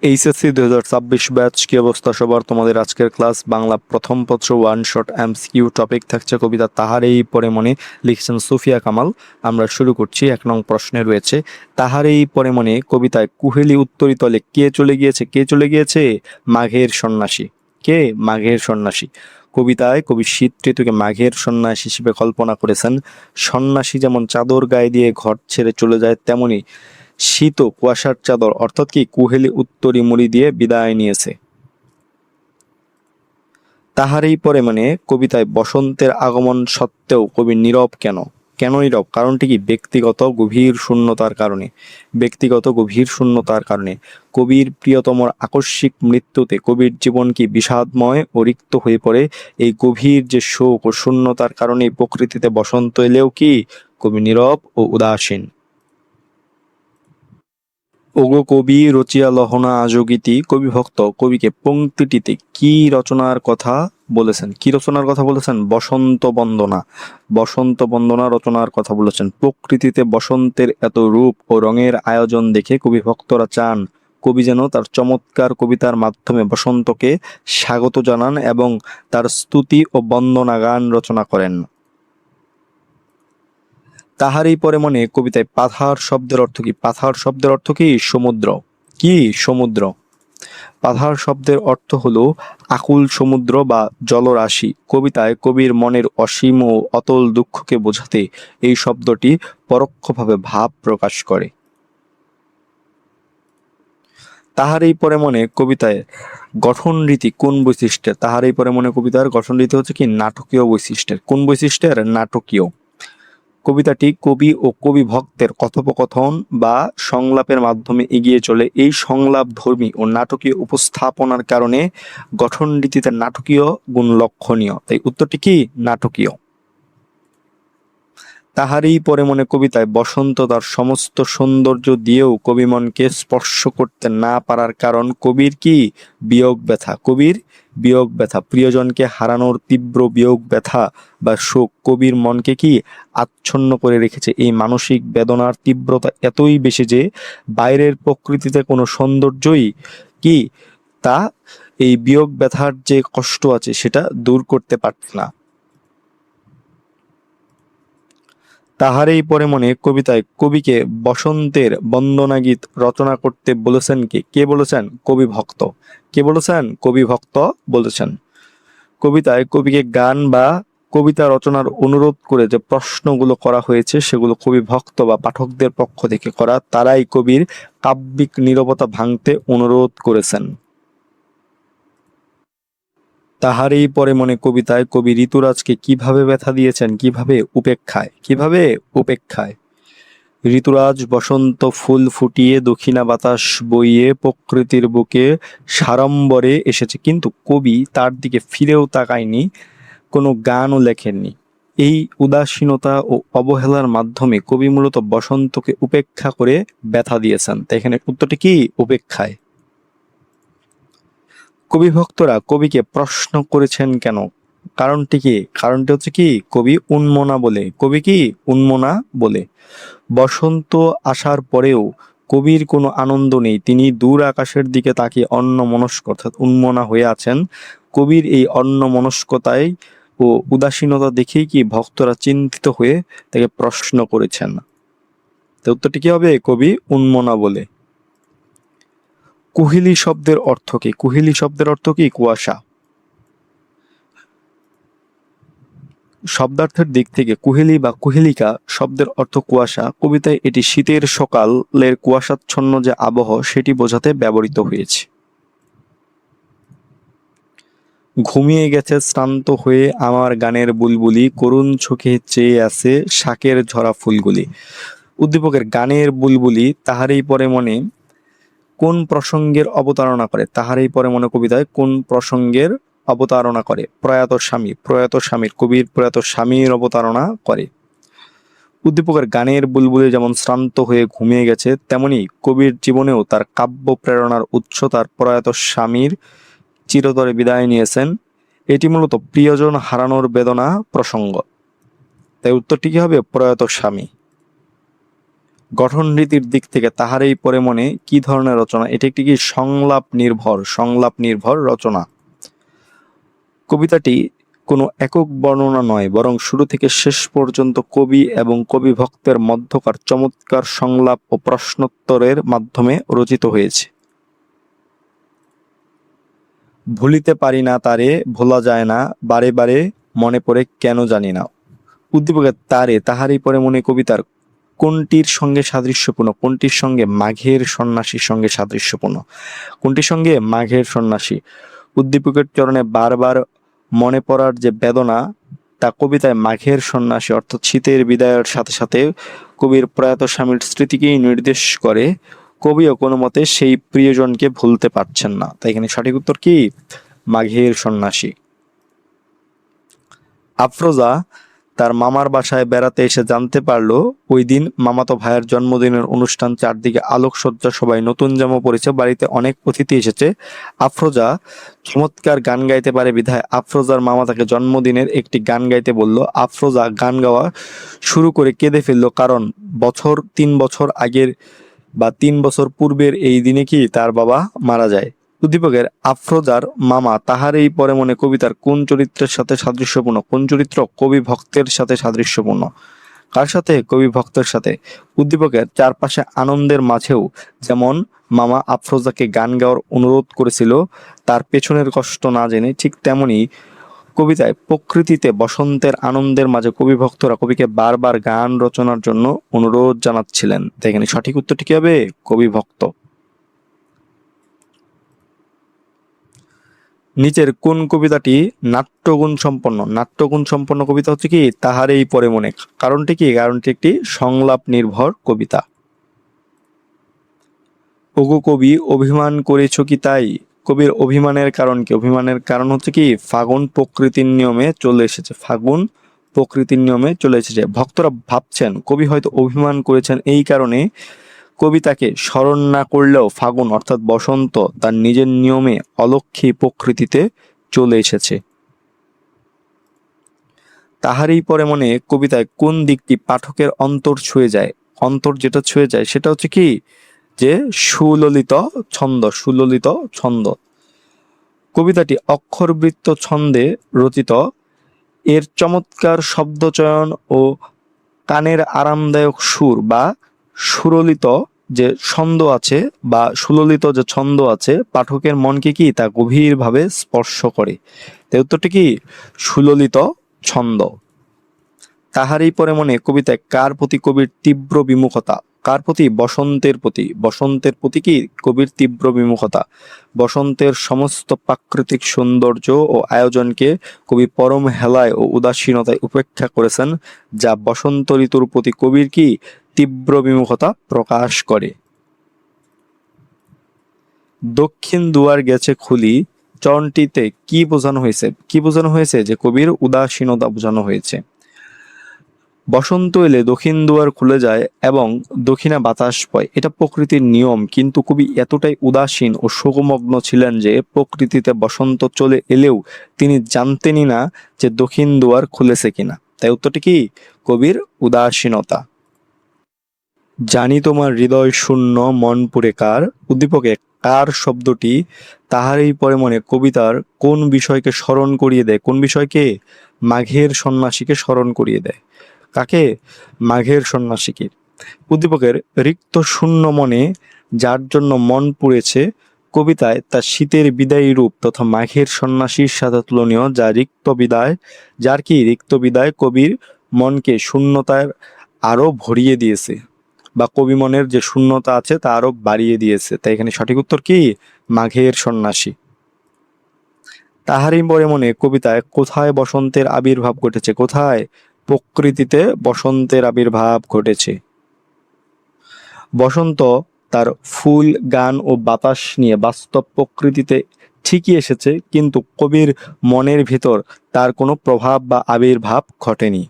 HSC 2026 batch কি অবস্থা সবার? তোমাদের আজকের ক্লাস বাংলা প্রথম পত্র ওয়ান শর্ট এমসিকিউ টপিক থাকছে কবিতা তাহারেই পরে মনে, লিখছেন সুফিয়া কামাল। আমরা শুরু করছি। 1 নং প্রশ্নে রয়েছে, তাহারেই পরে মনে কবিতায় কুহেলি উত্তরিতলে কে চলে গিয়েছে? কে চলে গিয়েছে? মাঘের সন্ন্যাসী। কে? মাঘের সন্ন্যাসী। কবিতায় কবি শীত ঋতুকে মাঘের সন্ন্যাসী হিসেবে কল্পনা করেছেন। সন্ন্যাসী যেমন চাদর গায়ে দিয়ে ঘর ছেড়ে চলে যায়, তেমনি শীত ও কুয়াশার চাদর অর্থাৎ কি কুহেলি উত্তরী মুড়ি দিয়ে বিদায় নিয়েছে। তাহারই পরে মানে কবিতায় বসন্তের আগমন সত্ত্বেও কবি নীরব কেন? কেন নীরব? কারণটি কি? ব্যক্তিগত গভীর শূন্যতার কারণে। ব্যক্তিগত গভীর শূন্যতার কারণে কবির প্রিয়তমর আকস্মিক মৃত্যুতে কবির জীবন কি বিষাদময় ও রিক্ত হয়ে পড়ে। এই গভীর যে শোক ও শূন্যতার কারণে প্রকৃতিতে বসন্ত এলেও কি কবি নীরব ও উদাসীন। ওগো কবি রচিয়া লহনা আজগীতি, কবি ভক্ত কবিকে পংক্তিটিতে কি রচনার কথা বলেছেন? কি রচনার কথা বলেছেন? বসন্ত বন্দনা। বসন্ত বন্দনা রচনার কথা বলেছেন। প্রকৃতিতে বসন্তের এত রূপ ও রঙের আয়োজন দেখে কবি ভক্তরা চান কবি যেন তার চমৎকার কবিতার মাধ্যমে বসন্তকে স্বাগত জানান এবং তার স্তুতি ও বন্দনা গান রচনা করেন। তাহারই পরে মনে কবিতায় পাথার শব্দের অর্থ কি? পাথার শব্দের অর্থ কি? সমুদ্র। কি? সমুদ্র। পাথার শব্দের অর্থ হলো আকুল সমুদ্র বা জলরাশি। কবিতায় কবির মনের অসীম ও অতল দুঃখকে বোঝাতে এই শব্দটি পরোক্ষভাবে ভাব প্রকাশ করে। তাহারই পরে মনে কবিতায় গঠন রীতি কোন বৈশিষ্ট্যের? তাহারই পরে মনে কবিতার গঠন রীতি হচ্ছে কি নাটকীয় বৈশিষ্ট্যের। কোন বৈশিষ্ট্যের? নাটকীয়। কবিতাটি কবি ও কবি ভক্তের কথোপকথন বা সংলাপের মাধ্যমে এগিয়ে চলে। এই সংলাপ ধর্মী ও নাটকীয় উপস্থাপনার কারণে গঠন রীতিতে নাটকীয় গুণ লক্ষণীয়। তাই উত্তরটি কি? নাটকীয়। তাহারই পরে মনে কবিতায় বসন্ত তার সমস্ত সৌন্দর্য দিয়েও কবি মনকে স্পর্শ করতে না পারার কারণ কবির কি? বিয়োগ ব্যথা। কবির বিয়োগ ব্যথা। প্রিয়জনকে হারানোর তীব্র বিয়োগ ব্যথা বা শোক কবির মনকে কি আচ্ছন্ন করে রেখেছে। এই মানসিক বেদনার তীব্রতা এতই বেশি যে বাইরের প্রকৃতিতে কোনো সৌন্দর্যই কি তা এই বিয়োগ ব্যথার যে কষ্ট আছে সেটা দূর করতে পারছে না। তাহারই পরে মনে কবিতায় কবিকে বসন্তের বন্দনা গীত রচনা করতে বলেছেন কে? কে বলেছেন? কবি ভক্ত। কে বলেছেন? কবি ভক্ত বলেছেন। কবিতায় কবিকে গান বা কবিতা রচনার অনুরোধ করে যে প্রশ্নগুলো করা হয়েছে সেগুলো কবি ভক্ত বা পাঠকদের পক্ষ থেকে করা। তারাই কবির কাব্যিক নীরবতা ভাঙতে অনুরোধ করেছেন। তাহারই পরে মনে কবিতায় কবি ঋতুরাজকে কিভাবে ব্যথা দিয়েছেন? কিভাবে? উপেক্ষায়। কিভাবে? উপেক্ষায়। ঋতুরাজ বসন্ত ফুল ফুটিয়ে দক্ষিণা বাতাস বইয়ে প্রকৃতির বুকে সাড়ম্বরে এসেছে, কিন্তু কবি তার দিকে ফিরেও তাকায়নি, কোনো গানও লেখেননি। এই উদাসীনতা ও অবহেলার মাধ্যমে কবি মূলত বসন্তকে উপেক্ষা করে ব্যথা দিয়েছেন। তাই এখানে উত্তরটি কি? উপেক্ষায়। কবি ভক্তরা কবিকে প্রশ্ন করেছেন কেন? কারণটি কি? কারণটি হচ্ছে কি কবি উন্মনা বলে। কবি কি? উন্মনা বলে। বসন্ত আসার পরেও কবির কোনো আনন্দ নেই। তিনি দূর আকাশের দিকে তাকিয়ে অন্যমনস্ক অর্থাৎ উন্মনা হয়ে আছেন। কবির এই অন্যমনস্কতায় ও উদাসীনতা দেখেই কি ভক্তরা চিন্তিত হয়ে তাকে প্রশ্ন করেছেন। তো উত্তরটি কি হবে? কবি উন্মনা বলে। কুহেলি শব্দের অর্থ কি? কুহেলি শব্দের অর্থ কি? কুয়াশা। শব্দার্থের দিক থেকে কুহেলি বা কুহেলিকা শব্দের অর্থ কুয়াশা। কবিতায় এটি শীতের সকালের কুয়াশাচ্ছন্ন যে আবহ সেটি বোঝাতে ব্যবহৃত হয়েছে। ঘুমিয়ে গেছে শ্রান্ত হয়ে আমার গানের বুলবুলি, করুণ চোখে চেয়ে আছে শাকের ঝরা ফুলগুলি। উদ্দীপকের গানের বুলবুলি তাহারই পরে মনে কোন প্রসঙ্গের অবতারণা করে? তাহারই পরে মনে কবিতায় কোন প্রসঙ্গের অবতারণা করে? প্রয়াত স্বামী। প্রয়াত স্বামীর, কবির প্রয়াত স্বামীর অবতারণা করে। উদ্দীপকের গানের বুলবুলি যেমন শ্রান্ত হয়ে ঘুমিয়ে গেছে, তেমনি কবির জীবনেও তার কাব্য প্রেরণার উৎস তার প্রয়াত স্বামীর চিরতরে বিদায় নিয়েছেন। এটি মূলত প্রিয়জন হারানোর বেদনা প্রসঙ্গ। তাই উত্তরটি কি হবে? প্রয়াত স্বামী। গঠন রীতির দিক থেকে তাহারই পরে মনে কি ধরনের রচনা? এটি একটি কি সংলাপ নির্ভর রচনা। কবিতাটি কোনো একক বর্ণনা নয়, বরং শুরু থেকে শেষ পর্যন্ত কবি এবং কবি ভক্তের মধ্যকার চমৎকার সংলাপ ও প্রশ্নোত্তরের মাধ্যমে রচিত হয়েছে। ভুলিতে পারি না তারে, ভোলা যায় না, বারে বারে মনে পড়ে কেন জানি না। উদ্দীপকের তারে তাহারই পরে মনে কবিতার কোনটির সঙ্গে সাদৃশ্যপূর্ণ? কোনটির সঙ্গে? মাঘের সন্ন্যাসীর সঙ্গে সাদৃশ্যপূর্ণ। কোনটির সঙ্গে? মাঘের সন্ন্যাসী। উদ্দীপকের চরণে বারবার মনে পড়ার যে বেদনা, তা কবিতায় মাঘের সন্ন্যাসী অর্থাৎ শীতের বিদায়ের সাথে সাথে কবির প্রয়াত স্বামীর স্মৃতিকেই নির্দেশ করে। কবিও কোনো মতে সেই প্রিয়জনকে ভুলতে পারছেন না। তাই এখানে সঠিক উত্তর কি? মাঘের সন্ন্যাসী। আফরোজা তার মামার বাসায় বেড়াতে এসে জানতে পারলো ওই দিন মামাতো ভাইয়ের জন্মদিনের অনুষ্ঠান, চারদিকে আলোকসজ্জা, সবাই নতুন জামা পরেছে, বাড়িতে অনেক অতিথি এসেছে। আফরোজা চমৎকার গান গাইতে পারে বিধায় আফরোজার মামা তাকে জন্মদিনের একটি গান গাইতে বলল। আফরোজা গান গাওয়া শুরু করে কেঁদে ফেললো, কারণ 3 বছর আগের বা 3 বছর পূর্বের এই দিনে কি তার বাবা মারা যায়। উদ্দীপকের আফরোজার মামা তাহারই পরে মনে কবিতার কোন চরিত্রের সাথে সাদৃশ্যপূর্ণ? কোন চরিত্র? কবি ভক্তের সাথে সাদৃশ্যপূর্ণ। কার সাথে? কবি ভক্তের সাথে। উদ্দীপকের চারপাশে আনন্দের মাঝেও যেমন মামা আফরোজাকে গান গাওয়ার অনুরোধ করেছিল তার পেছনের কষ্ট না জেনে, ঠিক তেমনি কবিতায় প্রকৃতিতে বসন্তের আনন্দের মাঝে কবি ভক্তরা কবিকে বারবার গান রচনার জন্য অনুরোধ জানাচ্ছিলেন। তাই এখানে সঠিক উত্তরটি কি হবে? কবি ভক্ত। নিচের কোন কবিতাটি নাট্যগুণ সম্পন্ন? নাট্যগুণ সম্পন্ন কবিতা হচ্ছে কি তাহারই পরে মনে। কারণটি কি? কারণটি একটি সংলাপ নির্ভর কবিতা। ওগো কবি অভিমান করেছ কি তাই? কবির অভিমানের কারণ কি? অভিমানের কারণ হচ্ছে কি ফাগুন প্রকৃতির নিয়মে চলে এসেছে। ফাগুন প্রকৃতির নিয়মে চলে এসেছে। ভক্তরা ভাবছেন কবি হয়তো অভিমান করেছেন, এই কারণে কবি তাকে স্মরণ না করলেও ফাগুন অর্থাৎ বসন্ত তার নিজের নিয়মে অলক্ষী প্রকৃতিতে চলে এসেছে। তাহারই পরে মনে কবিতায় কোন দিকটি পাঠকের অন্তর ছুঁয়ে যায়? অন্তর যেটা ছুঁয়ে যায় সেটা হচ্ছে কি যে সুললিত ছন্দ। সুললিত ছন্দ। কবিতাটি অক্ষরবৃত্ত ছন্দে রচিত। এর চমৎকার শব্দচয়ন ও কানের আরামদায়ক সুর বা সুললিত যে ছন্দ আছে বা সুললিত যে ছন্দ আছে পাঠকের মনকে কি তা গভীরভাবে স্পর্শ করে। তাই উত্তরটি কি? সুললিত ছন্দ। তাহারই পরে মনে কবিতায় কার প্রতি কবির তীব্র বিমুখতা? কার প্রতি? বসন্তের প্রতি। বসন্তের প্রতি কি কবির তীব্র বিমুখতা। বসন্তের সমস্ত প্রাকৃতিক সৌন্দর্য ও আয়োজনকে কবি পরম হেলায় ও উদাসীনতায় উপেক্ষা করেছেন, যা বসন্ত ঋতুর প্রতি কবির কি তীব্র বিমুখতা প্রকাশ করে। দক্ষিণ দুয়ার গেছে খুলি চরণটিতে কি বোঝানো হয়েছে? কি বোঝানো হয়েছে? যে কবির উদাসীনতা বোঝানো হয়েছে। বসন্ত এলে দক্ষিণ দুয়ার খুলে যায় এবং দক্ষিণা বাতাস বয়, এটা প্রকৃতির নিয়ম। কিন্তু কবি এতটাই উদাসীন ও শোকমগ্ন ছিলেন যে প্রকৃতিতে বসন্ত চলে এলেও তিনি জানতেনই না যে দক্ষিণ দুয়ার খুলেছে কিনা। তাই উত্তরটি কি? কবির উদাসীনতা। জানি তোমার হৃদয় শূন্য মন পুরে কার। উদ্দীপকে কার শব্দটি তাহারই পরে মনে কবিতার কোন বিষয়কে স্মরণ করিয়ে দেয়? কোন বিষয়কে? মাঘের সন্ন্যাসীকে স্মরণ করিয়ে দেয়। কাকে? মাঘের সন্ন্যাসীকে। উদ্দীপকের রিক্ত শূন্য মনে যার জন্য মন পুড়েছে কবিতায় তার শীতের বিদায়ী রূপ তথা মাঘের সন্ন্যাসীর সাথে তুলনীয়, যা রিক্ত বিদায়, যার কি রিক্ত বিদায় কবির মনকে শূন্যতার আরো ভরিয়ে দিয়েছে বা কবি মনের যে শূন্যতা আছে তা আরো বাড়িয়ে দিয়েছে। তাই এখানে সঠিক উত্তর কি? মাঘের সন্ন্যাসী। তাহারই পরে মনে কবিতায় কোথায় বসন্তের আবির্ভাব ঘটেছে? কোথায়? প্রকৃতিতে বসন্তের আবির্ভাব ঘটেছে। বসন্ত তার ফুল, গান ও বাতাস নিয়ে বাস্তব প্রকৃতিতে ঠিকই এসেছে, কিন্তু কবির মনের ভিতর তার কোনো প্রভাব বা আবির্ভাব ঘটেনি।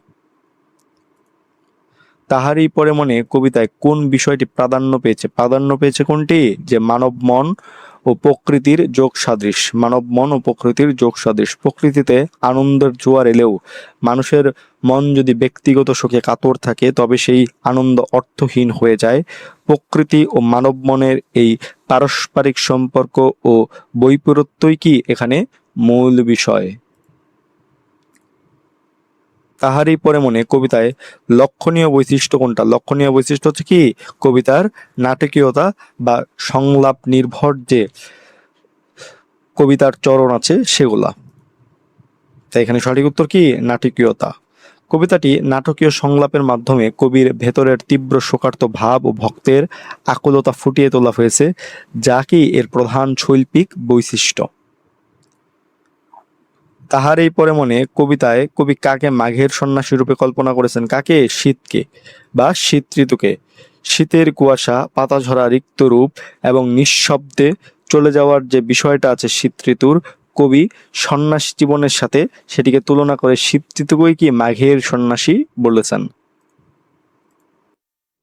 তাহারই পরে মনে কবিতায় কোন বিষয়টি প্রাধান্য পেয়েছে? প্রাধান্য পেয়েছে কোনটি? যে মানব মন ও প্রকৃতির যোগ সাদৃশ। মানব মন ও প্রকৃতির যোগ সাদৃশ। প্রকৃতিতে আনন্দের জোয়ার এলেও মানুষের মন যদি ব্যক্তিগত শোকে কাতর থাকে তবে সেই আনন্দ অর্থহীন হয়ে যায়। প্রকৃতি ও মানব মনের এই পারস্পরিক সম্পর্ক ও বৈপরীত্যই কি এখানে মূল বিষয়। তাহারই পরে মনে কবিতায় লক্ষণীয় বৈশিষ্ট্য কোনটা? লক্ষণীয় বৈশিষ্ট্য হচ্ছে কি কবিতার নাটকীয়তা বা সংলাপ নির্ভর যে কবিতার চরণ আছে সেগুলা। তাই এখানে সঠিক উত্তর কি নাটকীয়তা। কবিতাটি নাটকীয় সংলাপের মাধ্যমে কবির ভেতরের তীব্র শোকার্ত ভাব ও ভক্তের আকুলতা ফুটিয়ে তোলা হয়েছে, যা কি এর প্রধান শৈল্পিক বৈশিষ্ট্য। তাহার এই পরে মনে কবিতায় কবি কাকে মাঘের সন্ন্যাসী রূপে কল্পনা করেছেন? কাকে? শীতকে বা শীত ঋতুকে। শীতের কুয়াশা, পাতা ঝরা রিক্ত রূপ এবং নিঃশব্দে চলে যাওয়ার যে বিষয়টা আছে শীত ঋতুর, কবি সন্ন্যাসী জীবনের সাথে সেটিকে তুলনা করে শীত ঋতুকেই কি মাঘের সন্ন্যাসী বলেছেন।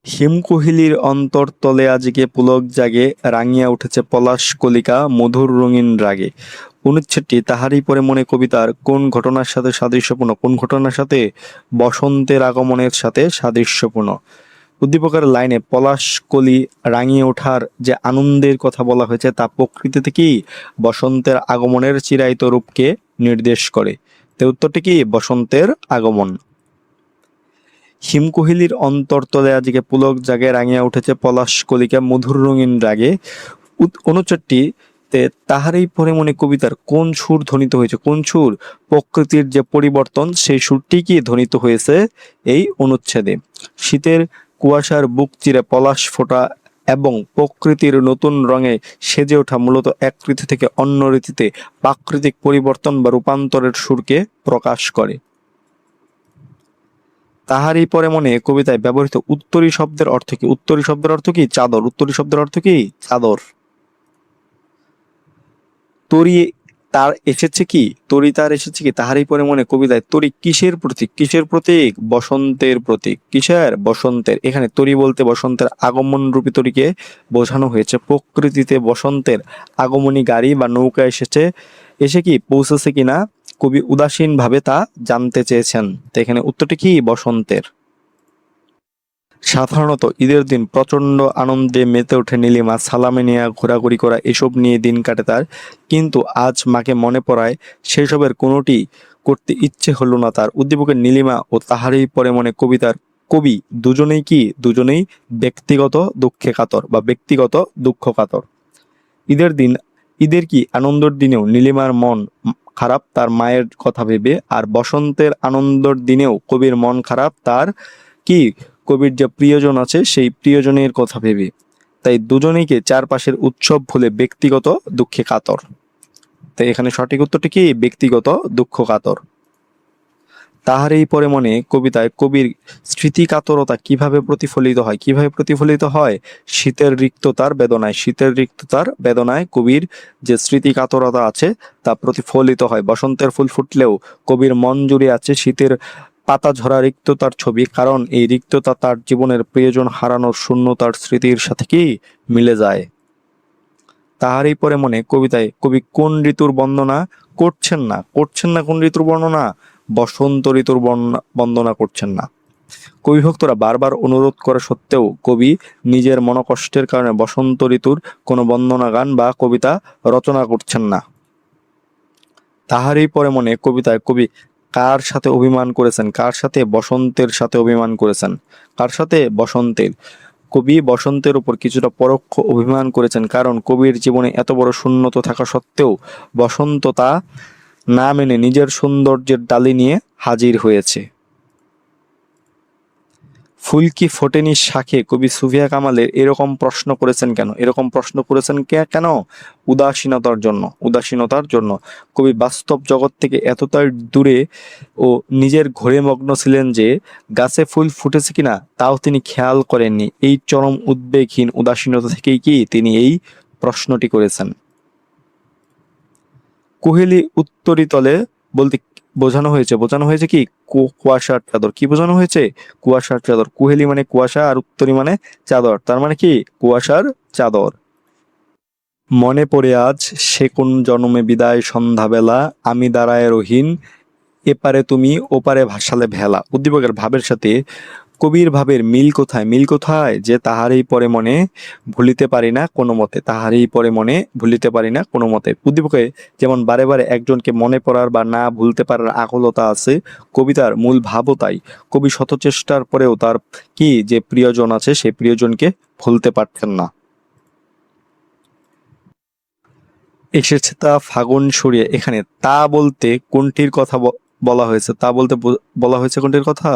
হিমকুহিলির অন্তরতলে আজকে পুলক জাগে, রাঙিয়া উঠেছে পলাশ কলিকা মধুর রঙিন রাগে। অনুচ্ছেদটি তাহারই পরে মনে কবিতার কোন ঘটনার সাথে সাদৃশ্যপূর্ণ? কোন ঘটনার সাথে? বসন্তের আগমনের সাথে সাদৃশ্যপূর্ণ। উদ্দীপকের লাইনে পলাশ কলি রাঙিয়ে ওঠার যে আনন্দের কথা বলা হয়েছে তা প্রকৃতিতে কি বসন্তের আগমনের চিরায়িত রূপকে নির্দেশ করে। তো উত্তরটি কি বসন্তের আগমন। হিমকুহিলির অন্তরতলে আজকে পুলক জাগে, রাঙিয়া উঠেছে পলাশ কলিকা মধুর রঙিন রাগে। অনুচ্ছেদটিতে তাহারই পরে মনে কবিতার কোন সুর ধ্বনিত হয়েছে? কোন সুর? প্রকৃতির যে পরিবর্তন সেই সুরটি কি ধ্বনিত হয়েছে এই অনুচ্ছেদে। শীতের কুয়াশার বুক চিরে পলাশ ফোটা এবং প্রকৃতির নতুন রঙে সেজে ওঠা মূলত এক ঋতু থেকে অন্য ঋতুতে প্রাকৃতিক পরিবর্তন বা রূপান্তরের সুরকে প্রকাশ করে। তাহারই পরে মনে কবিতায় ব্যবহৃত উত্তরী শব্দের অর্থ কি? উত্তরী শব্দের অর্থ কি? চাদর। উত্তরী শব্দের অর্থ কি? চাদর। তরি তার এসেছে কি? তরি তার এসেছে কি? তাহারই পরে মনে কবিতায় তরি কিসের প্রতীক? কিসের প্রতীক? বসন্তের প্রতীক। কিসের? বসন্তের। এখানে তরি বলতে বসন্তের আগমন রূপী তরিকে বোঝানো হয়েছে। প্রকৃতিতে বসন্তের আগমনী গাড়ি বা নৌকা এসে কি পৌঁছেছে কিনা কবি উদাসীন ভাবে তা জানতে চেয়েছেন। তো এখানে উত্তরটি কি বসন্তের। সাধারণত ঈদের দিন প্রচণ্ড আনন্দে মেতে ওঠে নীলিমা, সালামে নেয়া, ঘোরাঘুরি করা এসব নিয়ে দিন কাটে তার। কিন্তু আজ মাকে মনে পড়ায় সেসবের কোনোটি করতে ইচ্ছে হলো না তার। উদ্দীপকের নীলিমা ও তাহারই পরে মনে কবিতার কবি দুজনেই কি? দুজনেই ব্যক্তিগত দুঃখে কাতর বা ব্যক্তিগত দুঃখ কাতর। ঈদের দিন ঈদের কি আনন্দের দিনেও নীলিমার মন খারাপ তার মায়ের কথা ভেবে, আর বসন্তের আনন্দের দিনেও কবির মন খারাপ তার কি কবির যে প্রিয়জন আছে সেই প্রিয়জনের কথা ভেবে। তাই দুজনেইকে চারপাশের উৎসব ভুলে ব্যক্তিগত দুঃখে কাতর। তাই এখানে সঠিক উত্তরটি কি ব্যক্তিগত দুঃখ কাতর। তাহারই পরে মনে কবিতায় কবির স্মৃতি কাতরতা কিভাবে প্রতিফলিত হয়? কিভাবে প্রতিফলিত হয়? শীতের রিক্ততার বেদনায়। শীতের রিক্ততার বেদনায় কবির যে স্মৃতি কাতরতা আছে তা প্রতিফলিত হয়। বসন্তের ফুল ফুটলেও কবির মন জুড়ে আছে শীতের পাতা ঝরা রিক্ততার ছবি, কারণ এই রিক্ততা তার জীবনের প্রিয়জন হারানোর শূন্যতার স্মৃতির সাথে কি মিলে যায়। তাহারই পরে মনে কবিতায় কবি কোন ঋতুর বন্দনা করছেন না? করছেন না কোন ঋতুর বর্ণনা? বসন্ত ঋতুর বন্দনা করছেন না। কবি ভক্তরা বারবার অনুরোধ করা সত্ত্বেও কবি নিজের মনোকষ্টের কারণে বসন্ত ঋতুর কোনো বন্দনা গান বা কবিতা রচনা করছেন না। তাহারই পরে মনে কবিতায় কবি কার সাথে অভিমান করেছেন? কার সাথে? বসন্তের সাথে অভিমান করেছেন। কার সাথে? বসন্তের। কবি বসন্তের উপর কিছুটা পরোক্ষ অভিমান করেছেন, কারণ কবির জীবনে এত বড় শূন্যতা থাকা সত্ত্বেও বসন্ত তা না মেনে নিজের সৌন্দর্যের ডালি নিয়ে হাজির হয়েছে। ফুল কি ফোটেনি শাখে কবি সুফিয়া কামালের এরকম প্রশ্ন করেছেন কেন? এরকম প্রশ্ন করেছেন কেন? উদাসীনতার জন্য। উদাসীনতার জন্য। কবি বাস্তব জগৎ থেকে এতটাই দূরে ও নিজের ঘোরে মগ্ন ছিলেন যে গাছে ফুল ফুটেছে কিনা তাও তিনি খেয়াল করেননি। এই চরম উদ্বেগহীন উদাসীনতা থেকেই কি তিনি এই প্রশ্নটি করেছেন। কুহেলি উত্তরীতলে বলতে বোঝানো হয়েছে কি কুয়াশার চাদর। কি বোঝানো হয়েছে? কুয়াশার চাদর। কুহেলি মানে কুয়াশা আর উত্তরি মানে চাদর, তার মানে কি কুয়াশার চাদর। মনে পড়ে আজ সে কোন জন্মে বিদায় সন্ধ্যাবেলা, আমি দাঁড়ায় রহিন এপারে তুমি ওপারে ভাসালে ভেলা। উদ্দীপকের ভাবের সাথে কবির ভাবের মিল কোথায়? মিল কোথায়? যে তাহারই পরে মনে ভুলিতে পারি না কোনো মতে, তাহারই পরে মনে ভুলিতে পারি না কোনো মতে। উদ্দীপকে যেমন বারে বারে একজনকে মনে পড়ার বা না ভুলতে পারার আকুলতা আছে, কবিতার মূল ভাবও তাই। কবি শত চেষ্টার পরেও তার কি যে প্রিয়জন আছে সেই প্রিয়জনকে ভুলতে পারছেন না। এসেছে তা ফাগুন সরিয়ে, এখানে তা বলতে কোনটির কথা বলা হয়েছে? তা বলতে বলা হয়েছে কোনটির কথা?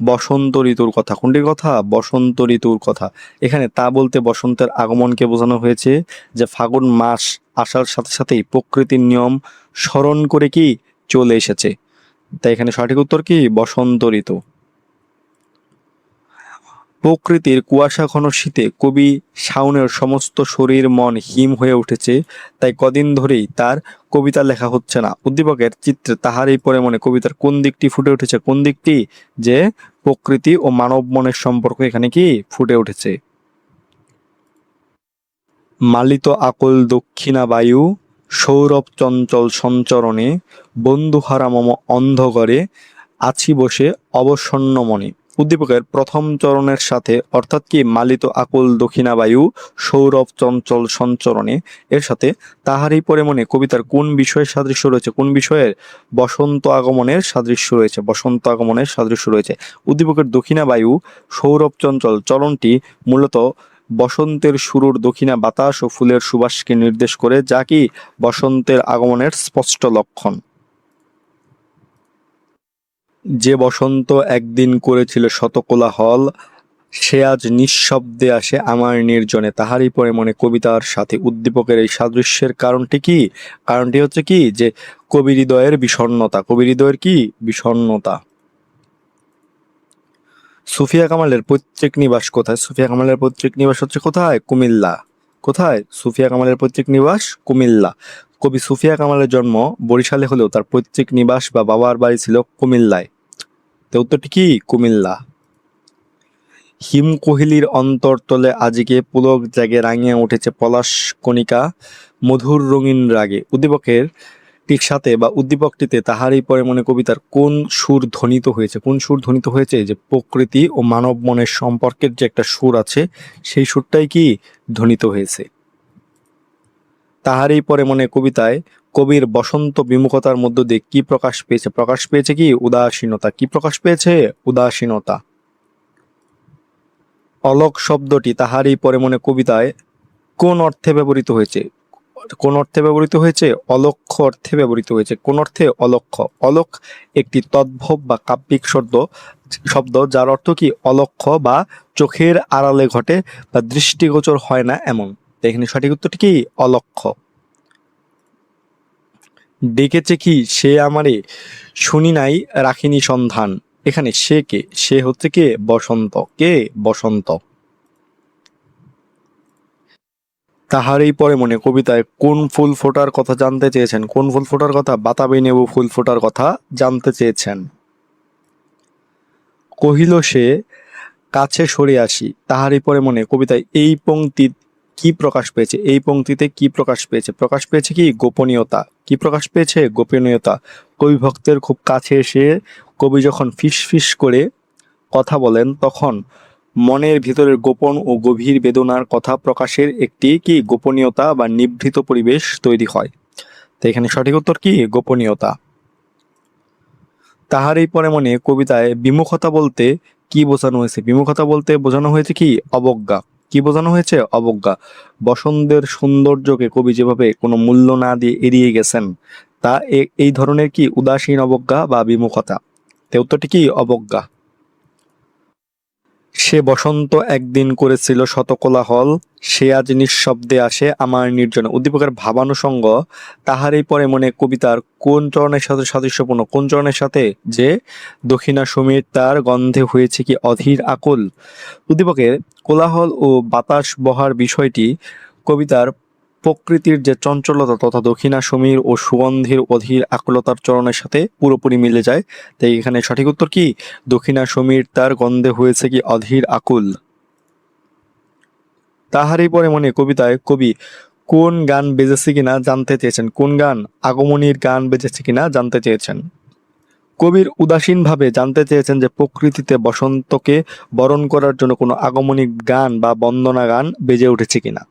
বসন্ত ঋতুর কথা। কোনটির কথা? বসন্ত ঋতুর কথা। এখানে তা বলতে বসন্তের আগমনকে বোঝানো হয়েছে, যে ফাগুন মাস আসার সাথে সাথেই প্রকৃতির নিয়ম স্মরণ করে কি চলে এসেছে। তাই এখানে সঠিক উত্তর কি? বসন্ত ঋতু। প্রকৃতির কুয়াশাঘন শীতে কবি শাওনের সমস্ত শরীর মন হিম হয়ে উঠেছে, তাই কদিন ধরেই তার কবিতা লেখা হচ্ছে না। উদ্দীপকের চিত্রে তাহারই পরে মনে কবিতার কোন দিকটি ফুটে উঠেছে? কোন দিকটি? যে প্রকৃতি ও মানব মনের সম্পর্ক এখানে কি ফুটে উঠেছে। মালিত আকুল দক্ষিণা বায়ু, সৌরভ চঞ্চল সঞ্চরণে, বন্ধুহারা মম অন্ধকারে, আছি বসে অবসন্ন মনে। উদ্দীপকের প্রথম চরণের সাথে অর্থাৎ কি মালিত আকুল দক্ষিণা বায়ু, সৌরভ চঞ্চল সঞ্চরণে এর সাথে তাহারই পরে মনে কবিতার কোন বিষয়ের সাদৃশ্য রয়েছে? কোন বিষয়ের? বসন্ত আগমনের সাদৃশ্য রয়েছে। বসন্ত আগমনের সাদৃশ্য রয়েছে। উদ্দীপকের দক্ষিণা বায়ু, সৌরভ চঞ্চল চরণটি মূলত বসন্তের শুরুর দক্ষিণা বাতাস ও ফুলের সুবাসকে নির্দেশ করে, যা কি বসন্তের আগমনের স্পষ্ট লক্ষণ। যে বসন্ত একদিন করেছিল শত কোলাহল, সে আজ নিঃশব্দে আসে আমার নির্জনে, তাহারই পরে মনে কবিতার সাথে উদ্দীপকের এই সাদৃশ্যের কারণটি কি? কারণটি হচ্ছে কি যে কবি হৃদয়ের বিষণ্ণতা। কবি হৃদয়ের কি? বিষণ্ণতা। সুফিয়া কামালের পৈতৃক নিবাস কোথায়? সুফিয়া কামালের পৈতৃক নিবাস হচ্ছে কোথায়? কুমিল্লা। কোথায়? সুফিয়া কামালের পৈতৃক নিবাস কুমিল্লা। কবি সুফিয়া কামালের জন্ম বরিশালে হলেও তার পৈতৃক নিবাস বা বাবার বাড়ি ছিল কুমিল্লায়। তো উত্তরটি কি? কুমিল্লা। হিমকুহিলির অন্তরতলে আজিকে পুলক জাগে রাঙিয়া উঠেছে পলাশ কণিকা মধুর রঙিন রাগে। উদ্দীপকের ঠিক সাথে বা উদ্দীপকটিতে তাহারই পরে মনে কবিতার কোন সুর ধ্বনিত হয়েছে? কোন সুর ধ্বনিত হয়েছে? যে প্রকৃতি ও মানব মনের সম্পর্কের যে একটা সুর আছে সেই সুরটাই কি ধ্বনিত হয়েছে। তাহারই পরে মনে কবিতায় কবির বসন্ত বিমুখতার মধ্য দিয়ে কি প্রকাশ পেয়েছে? প্রকাশ পেয়েছে কি? উদাসীনতা। কি প্রকাশ পেয়েছে? উদাসীনতা। অলক শব্দটি তাহারই পরে মনে কবিতায় কোন অর্থে ব্যবহৃত হয়েছে? কোন অর্থে ব্যবহৃত হয়েছে? অলক্ষ্য অর্থে ব্যবহৃত হয়েছে। কোন অর্থে? অলক্ষ্য। অলক একটি তদ্ভব বা কাব্যিক শব্দ যার অর্থ কি অলক্ষ্য বা চোখের আড়ালে ঘটে বা দৃষ্টিগোচর হয় না এমন। এখানে সঠিক উত্তরটি কি? অলক্ষ্য। ডেকেছে কি সে আমারে, শুনি নাই রাখিনি সন্ধান। এখানে সে কে? সে হচ্ছে কে? বসন্ত। কে? বসন্ত। তাহারই পরে মনে কবিতায় কোন ফুল ফোটার কথা জানতে চেয়েছেন? কোন ফুল ফোটার কথা? বাতাবি নেবু ফুল ফোটার কথা জানতে চেয়েছেন। কহিল সে কাছে সরে আসি, তাহারই পরে মনে কবিতায় এই পংক্তি কি প্রকাশ পেয়েছে? এই পংক্তিতে কি প্রকাশ পেয়েছে? প্রকাশ পেয়েছে কি? গোপনীয়তা। কি প্রকাশ পেয়েছে? গোপনীয়তা। কবি ভক্তের খুব কাছে এসে কবি যখন ফিস ফিস করে কথা বলেন তখন মনের ভিতরের গোপন ও গভীর বেদনার কথা প্রকাশের একটি কি গোপনীয়তা বা নিভৃত পরিবেশ তৈরি হয়। তো এখানে সঠিক উত্তর কি? গোপনীয়তা। তাহারই পরে মনে কবিতায় বিমুখতা বলতে কি বোঝানো হয়েছে? বিমুখতা বলতে বোঝানো হয়েছে কি? অবজ্ঞা। কি বোঝানো হয়েছে? অবজ্ঞা। বসন্তের সৌন্দর্যকে কবি যেভাবে কোনো মূল্য না দিয়ে এড়িয়ে গেছেন, তা এই ধরনের কি উদাসীন অবজ্ঞা বা বিমুখতা। তো উত্তরটি কি? অবজ্ঞা। সে বসন্ত একদিন করেছিল শত কোলাহল, সে আজ নিঃশব্দে আসে আমার নির্জনে। উদ্দীপকের ভাবানুষঙ্গ তাহারই পরে মনে কবিতার কোন চরণের সাথে সাদৃশ্যপূর্ণ? কোন চরণের সাথে? যে দক্ষিণা সমীর তার গন্ধে হয়েছে কি অধীর আকুল। উদ্দীপকের কোলাহল ও বাতাস বহার বিষয়টি কবিতার প্রকৃতির যে চঞ্চলতা তথা দক্ষিণা সমীর ও সুগন্ধির অধীর আকুলতার চরণের সাথে পুরোপুরি মিলে যায়। তাই এখানে সঠিক উত্তর কি? দক্ষিণা সমীর তার গন্ধে হয়েছে কি অধীর আকুল। তাহারই পরে মনে কবিতায় কবি কোন গান বেজেছে কিনা জানতে চেয়েছেন। কোন গান? আগমনীর গান বেজেছে কিনা জানতে চেয়েছেন। কবির উদাসীনভাবে জানতে চেয়েছেন যে প্রকৃতিতে বসন্তকে বরণ করার জন্য কোনো আগমনিক গান বা বন্দনা গান বেজে উঠেছে কিনা।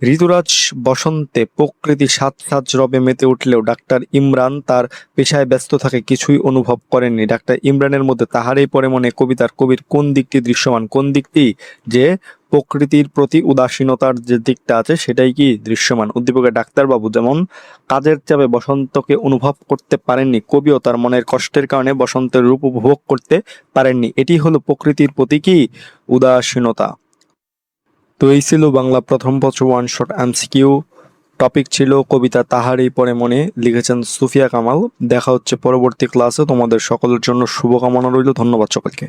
ঋতুরাজ বসন্তে প্রকৃতি সাজ সাজ রবে মেতে উঠলেও ডাক্তার ইমরান তার পেশায় ব্যস্ত থাকে কিছুই অনুভব করেননি। ডাক্তার ইমরানের মধ্যে তাহারই পরে মনে কবিতার কবির কোন দিকটি দৃশ্যমান? কোন দিকটি? যে প্রকৃতির প্রতি উদাসীনতার যে দিকটা আছে সেটাই কি দৃশ্যমান। উদ্দীপকের ডাক্তারবাবু যেমন কাজের চাপে বসন্তকে অনুভব করতে পারেননি, কবিও তার মনের কষ্টের কারণে বসন্তের রূপ উপভোগ করতে পারেননি। এটি হলো প্রকৃতির প্রতি কি উদাসীনতা। তো এই ছিল বাংলা প্রথম পত্র ওয়ান শট এমসিকিউ। টপিক ছিল কবিতা তাহারই পরে মনে, লিখেছেন সুফিয়া কামাল। দেখা হচ্ছে পরবর্তী ক্লাসে। তোমাদের সকলের জন্য শুভকামনা রইল। ধন্যবাদ সকলকে।